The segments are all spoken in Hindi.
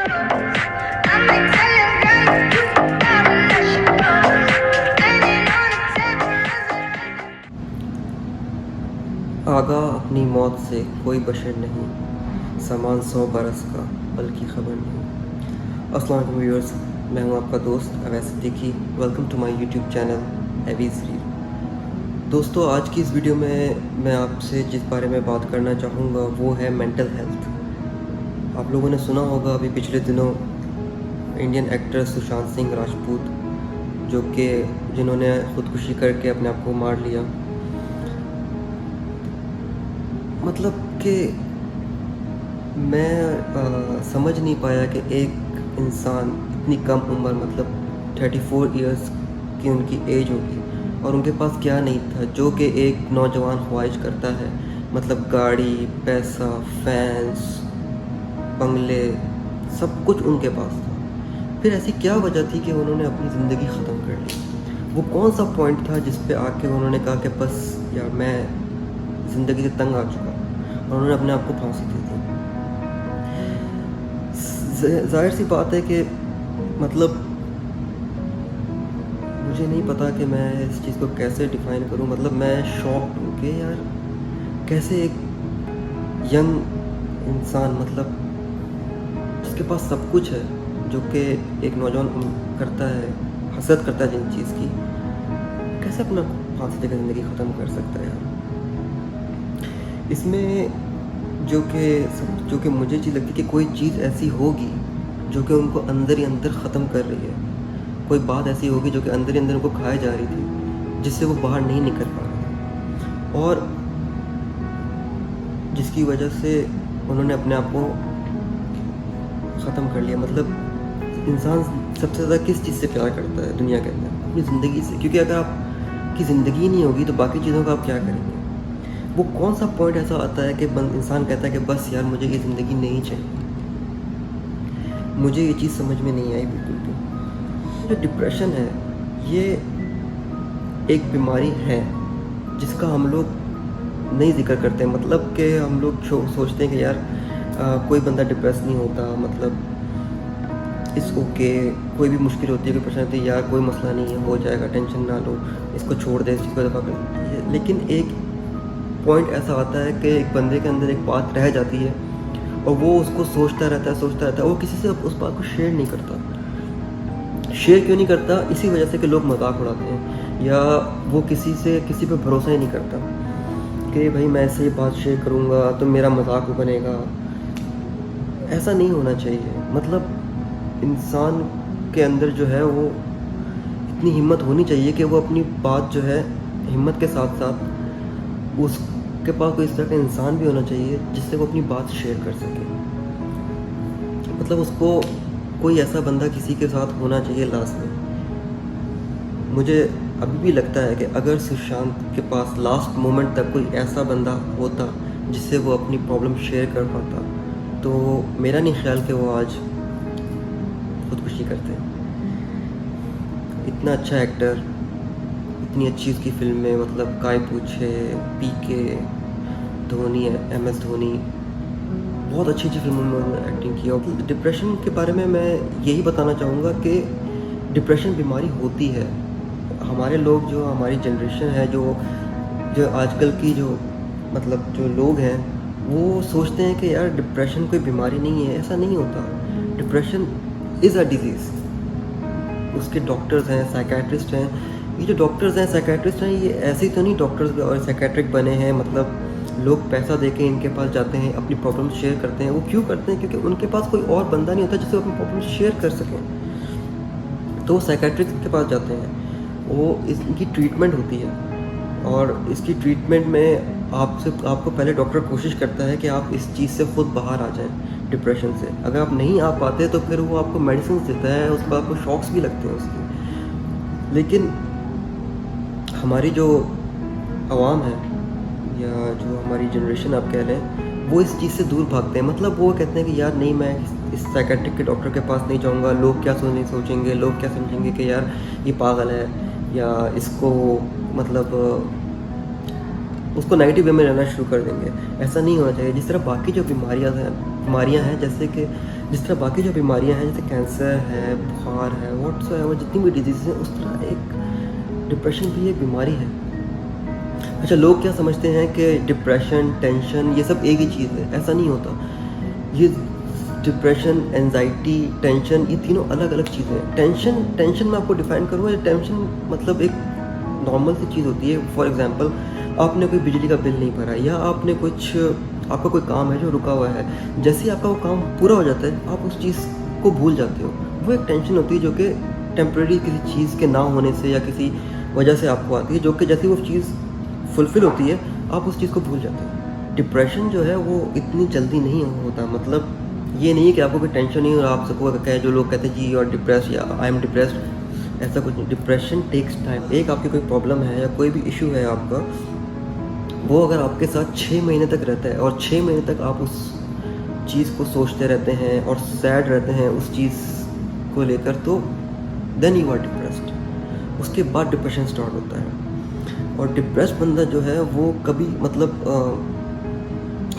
आगाह अपनी मौत से कोई बशर नहीं, सामान 100 बरस का बल्कि खबर नहीं। अस्सलाम वालेकुम व्यूअर्स, मैं हूं आपका दोस्त Awais Siddiqui. Welcome to my YouTube channel एवीज़ रील। दोस्तों, आज की इस वीडियो में मैं आपसे जिस बारे में बात करना चाहूँगा वो है मेंटल हेल्थ। आप लोगों ने सुना होगा अभी पिछले दिनों इंडियन एक्टर सुशांत सिंह राजपूत जिन्होंने ख़ुदकुशी करके अपने आप को मार लिया। मतलब कि मैं समझ नहीं पाया कि एक इंसान इतनी कम उम्र, मतलब 34 इयर्स की उनकी एज होगी और उनके पास क्या नहीं था जो कि एक नौजवान ख्वाहिश करता है। मतलब गाड़ी, पैसा, फैंस, बंगले, सब कुछ उनके पास था। फिर ऐसी क्या वजह थी कि उन्होंने अपनी ज़िंदगी ख़त्म कर ली? वो कौन सा पॉइंट था जिस पे आके उन्होंने कहा कि बस यार मैं ज़िंदगी से तंग आ चुका और उन्होंने अपने आप को फांसी दी थी? जाहिर सी बात है कि मतलब मुझे नहीं पता कि मैं इस चीज़ को कैसे डिफ़ाइन करूं। मतलब मैं शॉक्ड हूँ कि यार कैसे एक यंग इंसान, मतलब जिसके पास सब कुछ है, जो कि एक नौजवान करता है, हसरत करता है जिन चीज़ की, कैसे अपना फांसी देकर ज़िंदगी ख़त्म कर सकता है यार। इसमें जो कि मुझे चीज़ लगती है कि कोई चीज़ ऐसी होगी जो कि उनको अंदर ही अंदर ख़त्म कर रही है। कोई बात ऐसी होगी जो कि अंदर ही अंदर उनको खाए जा रही थी, जिससे वो बाहर नहीं निकल पा रहे थे और जिसकी वजह से उन्होंने अपने आप को ख़त्म कर लिया। मतलब इंसान सबसे ज़्यादा किस चीज़ से प्यार करता है दुनिया के अंदर? अपनी ज़िंदगी से। क्योंकि अगर आपकी ज़िंदगी नहीं होगी तो बाकी चीज़ों का आप क्या करेंगे? वो कौन सा पॉइंट ऐसा आता है कि इंसान कहता है कि बस यार मुझे ये ज़िंदगी नहीं चाहिए? मुझे ये चीज़ समझ में नहीं आई बिल्कुल भी। जो डिप्रेशन है ये एक बीमारी है जिसका हम लोग नहीं जिक्र करते। मतलब कि हम लोग सोचते हैं कि यार कोई बंदा डिप्रेस नहीं होता, मतलब इस ओके, कोई भी मुश्किल होती है, कोई परेशानी होती है, यार कोई मसला नहीं है, हो जाएगा, टेंशन ना लो, इसको छोड़ दे, इसको दफ़ा कर। लेकिन एक पॉइंट ऐसा आता है कि एक बंदे के अंदर एक बात रह जाती है और वो उसको सोचता रहता है। वो किसी से उस बात को शेयर नहीं करता। शेयर क्यों नहीं करता? इसी वजह से कि लोग मजाक उड़ाते हैं, या वो किसी पे भरोसा ही नहीं करता कि भाई मैं ऐसे ही बात शेयर करूँगा तो मेरा मजाक बनेगा। ऐसा नहीं होना चाहिए। मतलब इंसान के अंदर जो है वो इतनी हिम्मत होनी चाहिए कि वो अपनी बात जो है, हिम्मत के साथ साथ उसके पास कोई इस तरह का इंसान भी होना चाहिए जिससे वो अपनी बात शेयर कर सके। मतलब उसको कोई ऐसा बंदा किसी के साथ होना चाहिए लास्ट में। मुझे अभी भी लगता है कि अगर सुशांत के पास लास्ट मोमेंट तक कोई ऐसा बंदा होता जिससे वो अपनी प्रॉब्लम शेयर कर पाता, तो मेरा नहीं ख्याल कि वो आज खुदकुशी करते। इतना अच्छा एक्टर, इतनी अच्छी उसकी फिल्में, मतलब काय पूछे, पीके, धोनी, MS धोनी, बहुत अच्छी फिल्मों में उन्होंने एक्टिंग की। और डिप्रेशन के बारे में मैं यही बताना चाहूँगा कि डिप्रेशन बीमारी होती है। हमारे लोग, जो हमारी जनरेशन है, जो आजकल की जो लोग हैं, वो सोचते हैं कि यार डिप्रेशन कोई बीमारी नहीं है। ऐसा नहीं होता। Depression is a disease. उसके डॉक्टर्स हैं, साइकेट्रिस्ट हैं। ये जो डॉक्टर्स हैं, साइकेट्रिस्ट हैं, ये ऐसे तो नहीं डॉक्टर्स और साइकेट्रिक बने हैं। मतलब लोग पैसा देके इनके पास जाते हैं, अपनी प्रॉब्लम शेयर करते हैं। वो क्यों करते हैं? क्योंकि उनके पास कोई और बंदा नहीं होता जिससे वो अपनी प्रॉब्लम शेयर कर सकें, तो वो साइकेट्रिस्ट के पास जाते हैं। वो इनकी ट्रीटमेंट होती है और इसकी ट्रीटमेंट में आपको पहले डॉक्टर कोशिश करता है कि आप इस चीज़ से खुद बाहर आ जाएँ, डिप्रेशन से। अगर आप नहीं आ पाते तो फिर वो आपको मेडिसिन देता है, उसके बाद आपको शॉक्स भी लगते हैं उसके। लेकिन हमारी जो आवाम है, या जो हमारी जनरेशन आप कह लें, वो इस चीज़ से दूर भागते हैं। मतलब वो कहते हैं कि यार नहीं, मैं इस साइकेट्रिक के डॉक्टर के पास नहीं जाऊँगा, लोग क्या सोचेंगे, लोग क्या समझेंगे कि यार ये पागल है, या इसको मतलब उसको नेगेटिव वे में रहना शुरू कर देंगे। ऐसा नहीं होना चाहिए। जिस तरह बाकी जो बीमारियां हैं, जैसे कि जिस तरह बाकी जो बीमारियां हैं जैसे कैंसर है, बुखार है, व्हाट्सएवर जितनी भी डिजीज़ हैं, उस तरह एक डिप्रेशन भी एक बीमारी है। अच्छा, लोग क्या समझते हैं कि डिप्रेशन, टेंशन ये सब एक ही चीज़ है, ऐसा नहीं होता। ये डिप्रेशन, एंग्ज़ायटी, टेंशन ये तीनों अलग-अलग चीज़ें हैं। टेंशन मैं आपको डिफ़ाइन करूँगा, टेंशन मतलब एक नॉर्मल सी चीज़ होती है। फॉर एग्ज़ाम्पल, आपने कोई बिजली का बिल नहीं भरा या आपने आपका कोई काम है जो रुका हुआ है। जैसे ही आपका वो काम पूरा हो जाता है, आप उस चीज़ को भूल जाते हो। वो एक टेंशन होती है जो कि टेम्परेरी किसी चीज़ के ना होने से या किसी वजह से आपको आती है, जो कि जैसे ही वो चीज़ फुलफ़िल होती है, आप उस चीज़ को भूल जाते हो। डिप्रेशन जो है वो इतनी जल्दी नहीं होता, मतलब ये नहीं है कि आपको कोई टेंशन नहीं और आप सबको कहे जो लोग कहते हैं जी यू आर डिप्रेस्ड या आई एम डिप्रेस्ड, ऐसा कुछ नहीं। Depression takes time. एक आपकी कोई प्रॉब्लम है या कोई भी इशू है आपका, वो अगर आपके साथ 6 महीने तक रहता है और 6 महीने तक आप उस चीज़ को सोचते रहते हैं और सैड रहते हैं उस चीज़ को लेकर, तो देन यू आर डिप्रेस्ड। उसके बाद डिप्रेशन स्टार्ट होता है। और डिप्रेस्ड बंदा जो है वो कभी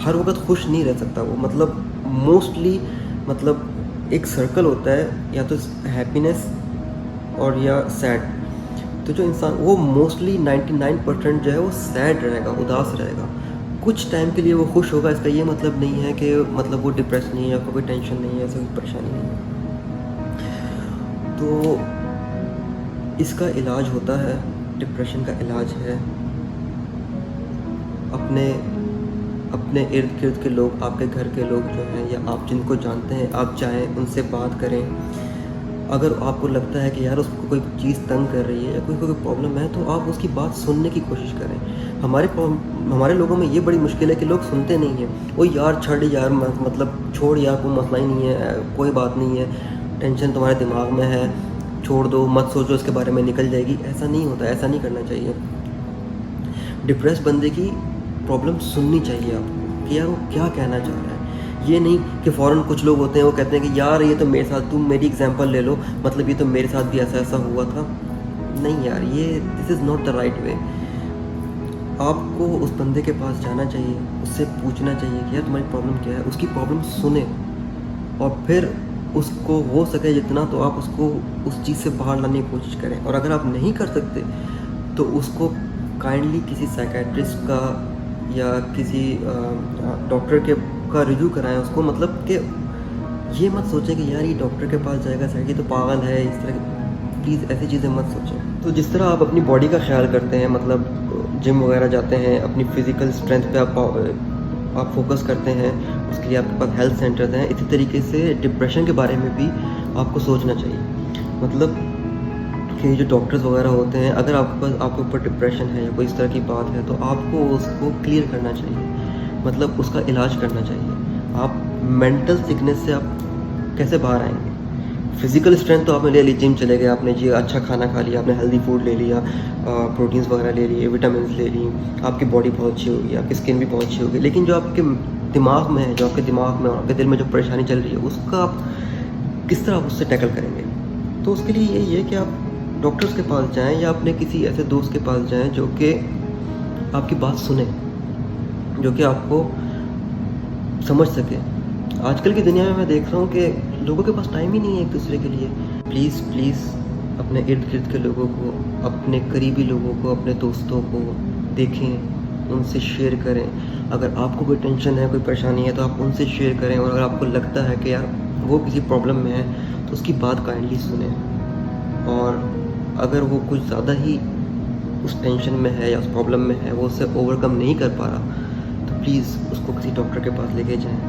हर वक्त खुश नहीं रह सकता। वो मोस्टली एक सर्कल होता है, या तो हैप्पीनेस और या सैड। तो जो इंसान वो मोस्टली 99% जो है वो सैड रहेगा, उदास रहेगा। कुछ टाइम के लिए वो खुश होगा, इसका ये मतलब नहीं है कि वो डिप्रेस नहीं है या कोई टेंशन नहीं है, ऐसा कोई परेशानी नहीं है। तो इसका इलाज होता है, डिप्रेशन का इलाज है अपने इर्द गिर्द के लोग, आपके घर के लोग जो हैं या आप जिनको जानते हैं, आप जाएं उनसे बात करें। अगर आपको लगता है कि यार उसको कोई चीज़ तंग कर रही है या कोई प्रॉब्लम है, तो आप उसकी बात सुनने की कोशिश करें। हमारे लोगों में ये बड़ी मुश्किल है कि लोग सुनते नहीं हैं। ओ यार छोड़ यार, छोड़ यार, कोई मसला ही नहीं है, कोई बात नहीं है, टेंशन तुम्हारे दिमाग में है, छोड़ दो, मत सोचो इसके बारे में, निकल जाएगी। ऐसा नहीं होता, ऐसा नहीं करना चाहिए। डिप्रेस बंदे की प्रॉब्लम सुननी चाहिए आपको कि यार वो क्या कहना चाह रहा है। ये नहीं कि फ़ौरन कुछ लोग होते हैं वो कहते हैं कि यार ये तो मेरे साथ, तुम मेरी एग्जांपल ले लो, ये तो मेरे साथ भी ऐसा हुआ था। नहीं यार, ये this is not the right way. आपको उस बंदे के पास जाना चाहिए, उससे पूछना चाहिए कि यार तुम्हारी प्रॉब्लम क्या है, उसकी प्रॉब्लम सुने और फिर उसको हो सके जितना तो आप उसको उस चीज़ से बाहर लाने की कोशिश करें। और अगर आप नहीं कर सकते तो उसको काइंडली किसी साइकेट्रिस्ट का या किसी डॉक्टर का रिव्यू कराएं उसको। कि ये मत सोचें कि यार ये डॉक्टर के पास जाएगा शायद ये तो पागल है, इस तरह की प्लीज़ ऐसी चीज़ें मत सोचें। तो जिस तरह आप अपनी बॉडी का ख्याल करते हैं, जिम वगैरह जाते हैं, अपनी फ़िज़िकल स्ट्रेंथ पे आप फोकस करते हैं, उसके लिए आपके पास हेल्थ सेंटर्स हैं, इसी तरीके से डिप्रेशन के बारे में भी आपको सोचना चाहिए। कि जो डॉक्टर्स वगैरह होते हैं, अगर आपके ऊपर डिप्रेशन है या कोई इस तरह की बात है, तो आपको उसको क्लियर करना चाहिए, उसका इलाज करना चाहिए। आप मेंटल सिकनेस से आप कैसे बाहर आएंगे? फिज़िकल स्ट्रेंथ तो आपने ले ली, जिम चले गए, आपने जी अच्छा खाना खा लिया, आपने हेल्दी फूड ले लिया, प्रोटीन्स वगैरह ले लिए, विटामिन ले ली, आपकी बॉडी बहुत अच्छी होगी, आपकी स्किन भी बहुत अच्छी होगी। लेकिन जो आपके दिमाग में है, जो आपके दिमाग में और आपके दिल में जो परेशानी चल रही है, उसका आप किस तरह उससे टैकल करेंगे? तो उसके लिए यही है कि आप डॉक्टर्स के पास जाएँ या अपने किसी ऐसे दोस्त के पास जाएँ जो कि आपकी बात सुने, जो कि आपको समझ सके। आजकल की दुनिया में मैं देख रहा हूँ कि लोगों के पास टाइम ही नहीं है एक दूसरे के लिए। प्लीज़ अपने इर्द गिर्द के लोगों को, अपने करीबी लोगों को, अपने दोस्तों को देखें, उनसे शेयर करें। अगर आपको कोई टेंशन है, कोई परेशानी है, तो आप उनसे शेयर करें। और अगर आपको लगता है कि यार वो किसी प्रॉब्लम में है, तो उसकी बात काइंडली सुने। और अगर वो कुछ ज़्यादा ही उस टेंशन में है या उस प्रॉब्लम में है, वो उससे ओवरकम नहीं कर पा रहा, तो प्लीज़ उसको किसी डॉक्टर के पास लेके जाएं,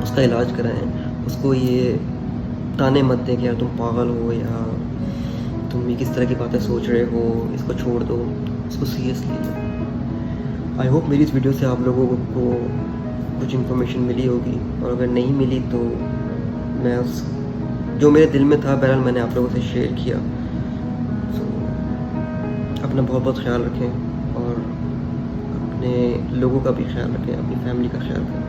उसका इलाज कराएं। उसको ये ताने मत दें कि यार तुम पागल हो या तुम ये किस तरह की बातें सोच रहे हो, इसको छोड़ दो, इसको सीरियसली लो। आई होप मेरी इस वीडियो से आप लोगों को कुछ इन्फॉर्मेशन मिली होगी, और अगर नहीं मिली तो मैं जो मेरे दिल में था बहरहाल मैंने आप लोगों से शेयर किया। अपना बहुत ख्याल रखें और अपने लोगों का भी ख्याल रखें, अपनी फैमिली का ख्याल रखें।